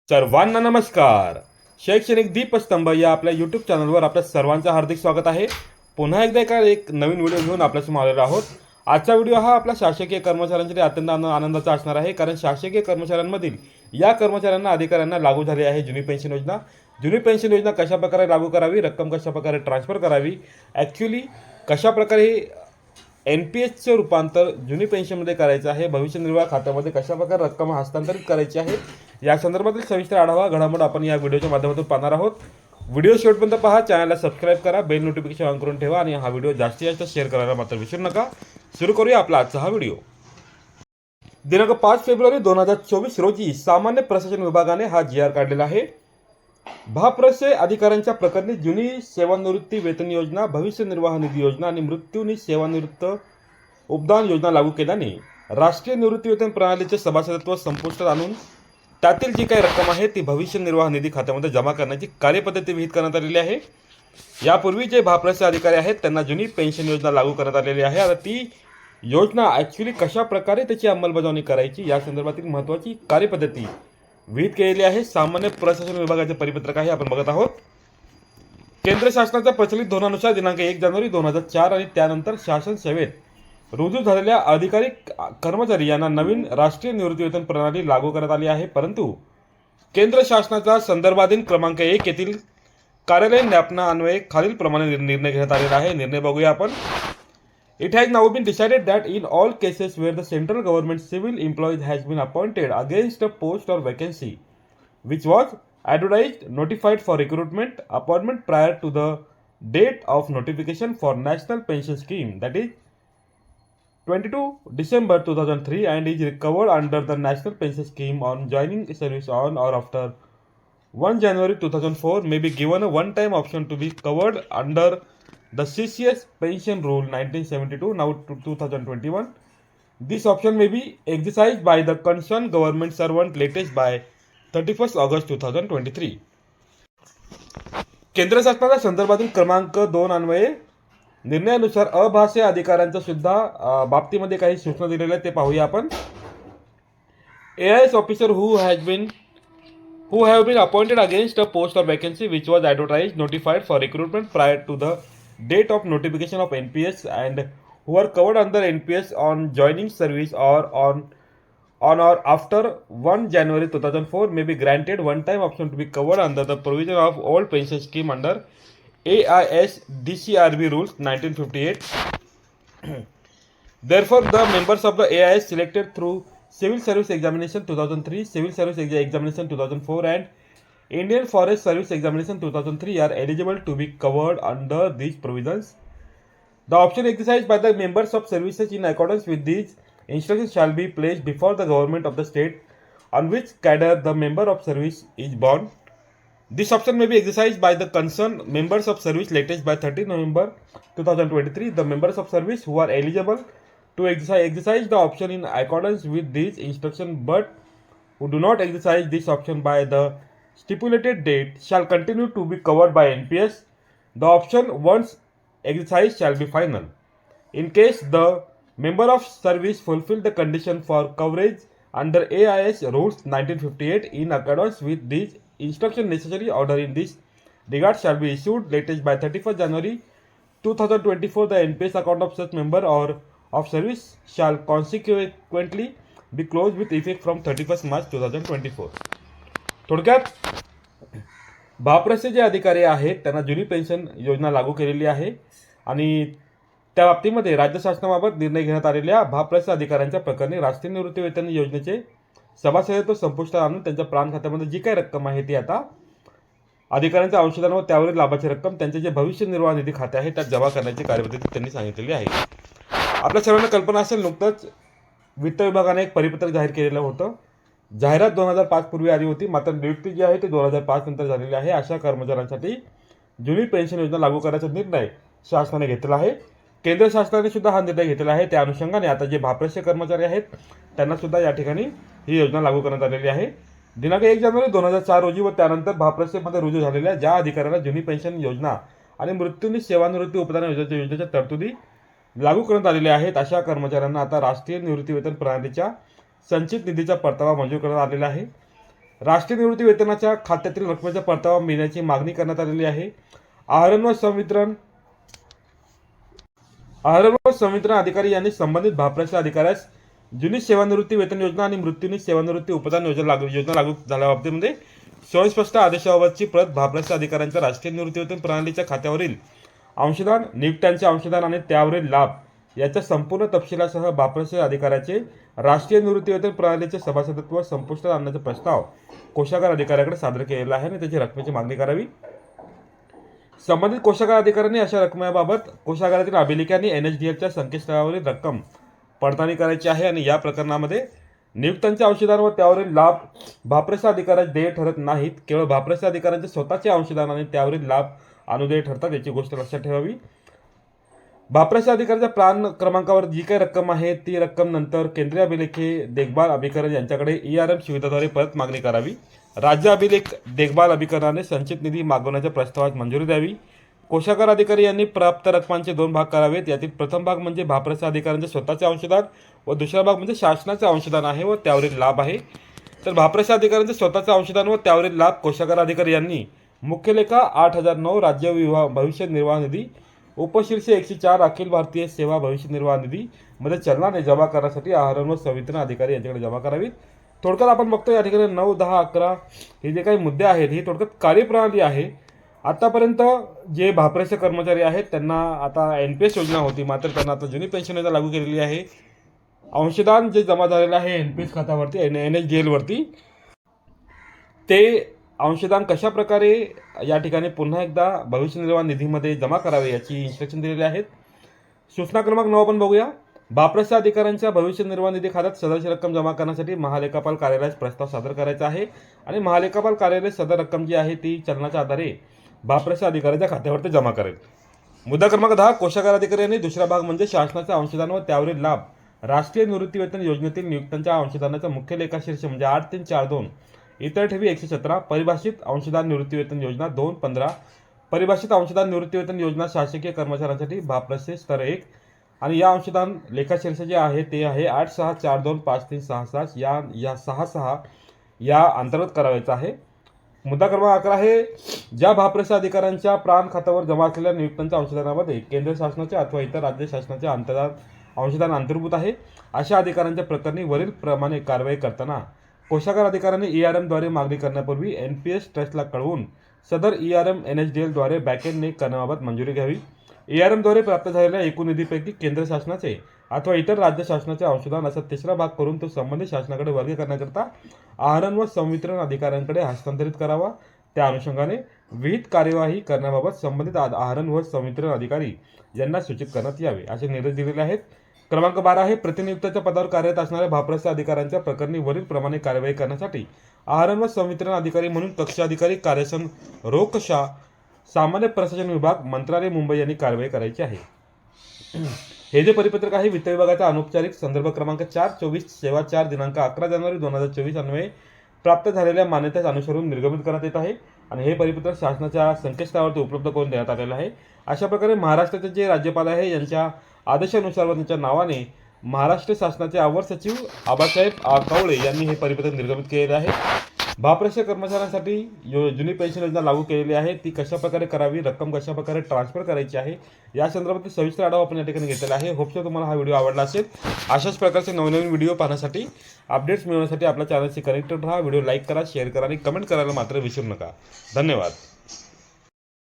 सर्वांना नमस्कार. शैक्षणिक दीपस्तंभ या आपल्या यूट्यूब चॅनलवर आपल्या सर्वांचं हार्दिक स्वागत आहे. पुन्हा एकदा एक नवीन व्हिडिओ घेऊन आपल्यासमोर आलेलो आहोत. आजचा व्हिडिओ हा आपल्या शासकीय कर्मचाऱ्यांसाठी अत्यंत आनंदाचा असणार आहे, कारण शासकीय कर्मचाऱ्यांमधील या कर्मचाऱ्यांना अधिकाऱ्यांना लागू झाली आहे जुनी पेन्शन योजना. जुनी पेन्शन योजना कशाप्रकारे लागू करावी, रक्कम कशाप्रकारे ट्रान्सफर करावी, ॲक्च्युली कशाप्रकारे NPSचे रूपांतर जुनी पेन्शनमध्ये करायचं आहे, भविष्य निर्वाह खात्यामध्ये कशाप्रकारे रक्कम हस्तांतरित करायची आहे, या संदर्भातील सविस्तर आढावा घडामोड आपण या व्हिडिओच्या माध्यमातून पाहणार आहोत. व्हिडिओ शेवटपर्यंत पहा, चॅनलला सबस्क्राईब करा, बेल नोटिफिकेशन ऑन करून ठेवा आणि हा व्हिडिओ जास्तीत जास्त शेअर करायला मात्र विसरू नका. सुरू करूया आपला आजचा हा व्हिडिओ. दिनांक 5 फेब्रुवारी 2024 रोजी सामान्य प्रशासन विभागाने हा GR काढलेला आहे. भाप्रसे अधिकाऱ्यांच्या प्रकरणी जुनी सेवानिवृत्ती वेतन योजना, भविष्य निर्वाह निधी योजना आणि मृत्यूनी सेवानिवृत्त उपदान योजना लागू केल्याने राष्ट्रीय निवृत्ती वेतन प्रणालीचे सभासदत्व संपुष्टात आणून त्यातील जी काही रक्कम आहे ती भविष्य निर्वाह निधी खात्यामध्ये जमा करण्याची कार्यपद्धती विहित करण्यात आलेली आहे. यापूर्वी जे भाप्रसे अधिकारी आहेत त्यांना जुनी पेन्शन योजना लागू करण्यात आलेली आहे. आता ती योजना ॲक्च्युली कशा प्रकारे त्याची अंमलबजावणी करायची या संदर्भातील महत्त्वाची कार्यपद्धती विहित केलेली आहे. सामान्य प्रशासन विभागाचे परिपत्रक आहे, आपण बघत आहोत. केंद्र शासनाच्या प्रचलित धोरणानुसार दिनांक 1 जानेवारी 2004 आणि त्यानंतर शासन सेवेत रुजू झालेल्या अधिकारी कर्मचारी यांना नवीन राष्ट्रीय निवृत्ती वेतन प्रणाली लागू करण्यात आली आहे. परंतु केंद्र शासनाचा संदर्भाधीन क्रमांक 1 येथील कार्यालयीन ज्ञापना अन्वये खालील प्रमाणे निर्णय घेण्यात आलेला आहे. निर्णय बघूया आपण. It has now been decided that in all cases where the central government civil employee has been appointed against a post or vacancy which was advertised, notified for recruitment, appointment prior to the date of notification for National Pension Scheme, that is 22 December 2003, and is covered under the National Pension Scheme on joining service on or after 1 January 2004, may be given a one-time option to be covered under the CCS Pension Rule 1972 now to 2021. This option may be exercised by the concerned government servant latest by 31st August 2023. केंद्र शासनाच्या संदर्भातील क्रमांक 2 अन्वये निर्णयानुसार अभाष्य अधिकाऱ्यांच्या सुद्धा बाबतीमध्ये काही सूचना दिलेल्या आहेत, ते पाहूया आपण. AIS officer who have been appointed against a post or vacancy which was advertised, notified for recruitment prior to the date of notification of NPS and who are covered under NPS on joining service or on or after 1 January 2004 may be granted one-time option to be covered under the provision of old pension scheme under AIS DCRB rules 1958. Therefore, the members of the AIS selected through Civil Service Examination 2003, Civil Service Examination 2004 and Indian Forest Service Examination 2003 are eligible to be covered under these provisions. The option exercised by the members of services in accordance with these instructions shall be placed before the government of the state on which cadre the member of service is born. This option may be exercised by the concerned members of service latest by 30 November 2023. The members of service who are eligible to exercise the option in accordance with these instructions but who do not exercise this option by the stipulated date shall continue to be covered by NPS. The option once exercised shall be final. In case the member of service fulfill the condition for coverage under AIS rules 1958 in accordance with these instruction, necessary order in this regard shall be issued latest by 31st January 2024. The NPS account of such member or of service shall consequently be closed with effect from 31st March 2024. थोडक्यात भाप्रसे जे अधिकारी आहेत त्यांना जुनी pension योजना लागू केलेली आहे आणि त्या बाबतीमध्ये राज्य शासनाबाबत निर्णय घेण्यात आलेल्या भाप्रसे अधिकाऱ्यांच्या प्रकरणी राष्ट्रीय निवृत्ती वेतन योजनेचे सभासदत्व संपुष्टात आणून त्यांच्या प्राण खात्यामध्ये जी काही रक्कम आहे ती आता अधिकाऱ्यांच्या अंशदान व त्यावरील लाभाची रक्कम त्यांचे जे भविष्य निर्वाह निधी खाते आहे त्यात जमा करण्याची कार्यपद्धती त्यांनी सांगितलेली आहे. आपल्या सर्वांना कल्पना असेल, नुकतंच वित्त विभागाने एक परिपत्रक जाहीर केलेलं होतं. जाहिरात 2005 पूर्वी आली होती, मात्र नियुक्ती जी आहे ती 2005 नंतर झालेली आहे. अशा कर्मचाऱ्यांसाठी जुनी पेन्शन योजना लागू करायचा निर्णय शासनाने घेतला आहे. केंद्र शासनाने सुद्धा हा निर्णय घेतलेला आहे. त्या अनुषंगाने आता जे भाप्रसे कर्मचारी आहेत त्यांना सुद्धा या ठिकाणी ही योजना लागू करण्यात आलेली आहे. दिनांक 1 जानेवारी 2004 रोजी व त्यानंतर भाप्रसेमध्ये रुजू झालेल्या ज्या अधिकाऱ्यांना जुनी पेन्शन योजना आणि मृत्यूनी सेवानिवृत्ती उपदान योजनेच्या तरतुदी लागू करण्यात आलेल्या आहेत अशा कर्मचाऱ्यांना आता राष्ट्रीय निवृत्ती वेतन प्रणालीच्या संचित निधीचा परतावा मंजूर करण्यात आलेला आहे. राष्ट्रीय निवृत्ती वेतनाच्या खात्यातील रकमेचा परतावा मिळण्याची मागणी करण्यात आलेली आहे. आहरण व संवितरण अधिकारी यांनी संबंधित भाप्राच्या अधिकाऱ्यास जुनी सेवानिवृत्ती वेतन योजना आणि मृत्यूनी सेवानिवृत्ती उपदान योजना लागू झाल्याबाबतीमध्ये सुस्पष्ट आदेशाबाबतची प्रत भाप्राच्या अधिकाऱ्यांच्या राष्ट्रीय निवृत्ती वेतन प्रणालीच्या खात्यावरील अंशदान, नियुक्त्यांचे अंशदान आणि त्यावरील लाभ याच्या संपूर्ण तपशिलासह भाप्राच्या अधिकाऱ्याचे राष्ट्रीय निवृत्ती वेतन प्रणालीचे सभासदत्व संपुष्टात आणण्याचा प्रस्ताव कोषागार अधिकाऱ्याकडे सादर केलेला आहे आणि त्याची रकमेची मागणी करावी. संबंधित कोषागार अधिकाऱ्यांनी अशा रकमेबाबत कोषागारातील अभिलेखांनी NSDLच्या संकेतस्थळावरील रक्कम पडताळणी करायची आहे आणि या प्रकरणामध्ये नियुक्त्यांचे अंशदान व त्यावरील लाभ भाप्राच्या अधिकाऱ्यास देय ठरत नाहीत. केवळ भाप्राच्या अधिकाऱ्यांचे स्वतःचे अंशदान आणि त्यावरील लाभ अनुदेय ठरतात याची गोष्ट लक्षात ठेवावी. भाप्राच्या अधिकाऱ्याच्या प्राण क्रमांकावर जी काही रक्कम आहे ती रक्कम नंतर केंद्रीय अभिलेखे देखभाल अभिकरण यांच्याकडे ERM सुविधाद्वारे परत मागणी करावी. राज्य अभिलेख देखभाल अभिकरणाने संचित निधी मागवण्याच्या प्रस्तावास मंजुरी द्यावी. कोषागार अधिकारी यांनी प्राप्त रकमांचे 2 भाग करावेत. यातील प्रथम भाग म्हणजे भाप्राच्या अधिकाऱ्यांचे स्वतःचे अंशदान व दुसरा भाग म्हणजे शासनाचे अंशदान आहे व त्यावरील लाभ आहे. तर भाप्राच्या अधिकाऱ्यांचे स्वतःचे अंशदान व त्यावरील लाभ कोषागार अधिकारी यांनी मुख्य लेखा 8009 राज्य भविष्य निर्वाह निधी उपशीर्षे 104 अखिल भारतीय सेवा भविष्य निर्वाह निधी मध्ये चलनाने जमा करण्यासाठी आहरण व संवितरण अधिकारी यांच्याकडे जमा करावीत. थोडक्यात आपण बघतो या ठिकाणी 9, 10, 11 हे जे काही मुद्दे आहेत ही थोडक्यात कार्यप्रणाली आहे. आतापर्यंत जे भाप्राचे कर्मचारी आहेत त्यांना आता NPS योजना होती, मात्र त्यांना आता जुनी पेन्शन योजना लागू केलेली आहे. अंशदान जे जमा झालेलं आहे NPS खात्यावरती NSDL वरती, ते अंशदान कशा प्रकारे या ठिकाणी पुन्हा एकदा भविष्य निर्वाह निधीमध्ये जमा करावे याची इन्स्ट्रक्शन दिलेली आहेत. सूचना क्रमांक 9 आपण बघूया. भाप्राच्या अधिकाऱ्यांच्या भविष्य निर्वाह निधी खात्यात सदरची रक्कम जमा करण्यासाठी महालेखापाल कार्यालयास प्रस्ताव सादर करायचा आहे आणि महालेखापाल कार्यालय सदर रक्कम जी आहे ती चलनाच्या आधारे भाप्राच्या अधिकाऱ्याच्या खात्यावरती जमा करेल. मुद्दा क्रमांक 10. कोषागार अधिकारी यांनी दुसरा भाग म्हणजे शासनाचे अंशदान व त्यावरील लाभ राष्ट्रीय निवृत्ती वेतन योजनेतील नियुक्त्यांच्या अंशदानाचा मुख्य लेखाशीर्ष म्हणजे 8342 इतर ठेवी 117 परिभाषित अंशदान निवृत्ती वेतन योजना 215 परिभाषित अंशदान निवृत्ती वेतन योजना शासकीय कर्मचाऱ्यांसाठी भाप्राचे स्तर 1 आणि या अंशदान लेखाशीर्ष जे आहे ते आहे 86425366 या 66 या अंतर्गत करायचं आहे. मुद्दा क्रमांक 11 आहे. ज्या भाप्राच्या अधिकाऱ्यांच्या प्राण खात्यावर जमा असलेल्या नियुक्त्यांच्या अंशदानामध्ये केंद्र शासनाचे अथवा इतर राज्य शासनाचे अंशदान अंतर्भूत आहे अशा अधिकाऱ्यांच्या प्रकरणी वरील प्रमाणे कारवाई करताना कोषागार अधिकाऱ्यांनी ERM द्वारे मागणी करण्यापूर्वी NPS ट्रस्टला कळवून सदर ERM NSDL द्वारे बॅकएंडने करण्याबाबत मंजुरी घ्यावी. ERM द्वारे प्राप्त झालेल्या एकूण निधीपैकी केंद्र शासनाचे अथवा इतर राज्य शासनाचे अंशदान असा तिसरा भाग करून तो संबंधित शासनाकडे वर्ग करण्याकरता आहरण व संवितरण अधिकाऱ्यांकडे हस्तांतरित करावा. त्या अनुषंगाने विहित कार्यवाही करण्याबाबत संबंधित आहरण व संवितरण अधिकारी यांना सूचित करण्यात यावे असे निर्देश दिलेले आहेत. क्रमांक 12 आहे. प्रतिनियुक्ताच्या पदावर कार्यरत असणाऱ्या भाप्राच्या अधिकाऱ्यांच्या प्रकरणी वरील प्रमाणे कार्यवाही करण्यासाठी आहरण व संवितरण अधिकारी म्हणून कक्ष अधिकारी कार्यसन रोकशा सामान्य प्रशासन विभाग मंत्रालय मुंबई यांनी कारवाई करायची आहे. हे जे परिपत्रक आहे वित्त विभागाचा अनौपचारिक संदर्भ क्रमांक 424 सेवा 4 दिनांक 11 जानेवारी 2024 अन्वये प्राप्त झालेल्या मान्यतेस अनुसरून निर्गमित करण्यात येत आहे आणि हे परिपत्रक शासनाच्या संकेतस्थळावरती उपलब्ध करून देण्यात आलेलं आहे. अशा प्रकारे महाराष्ट्राचे जे राज्यपाल आहे यांच्या आदेशानुसार व त्यांच्या नावाने महाराष्ट्र शासनाचे अवर सचिव आबासाहेब कावळे यांनी हे परिपत्रक निर्गमित केलेले आहे. भाप्राच्या कर्मचाऱ्यांसाठी जुनी पेन्शन योजना लागू केलेली आहे ती कशा प्रकारे करावी, रक्कम कशा प्रकारे ट्रान्सफर करायची आहे या संदर्भातील सविस्तर आढावा आपण या ठिकाणी घेतलेला आहे. होपसो तुम्हाला हा व्हिडिओ आवडला असेल. अशाच प्रकारचे नवनवीन व्हिडिओ पाहण्यासाठी अपडेट्स मिळवण्यासाठी आपल्या चॅनलशी कनेक्टेड राहा. व्हिडिओ लाईक करा, शेअर करा आणि कमेंट करायला मात्र विसरू नका. धन्यवाद.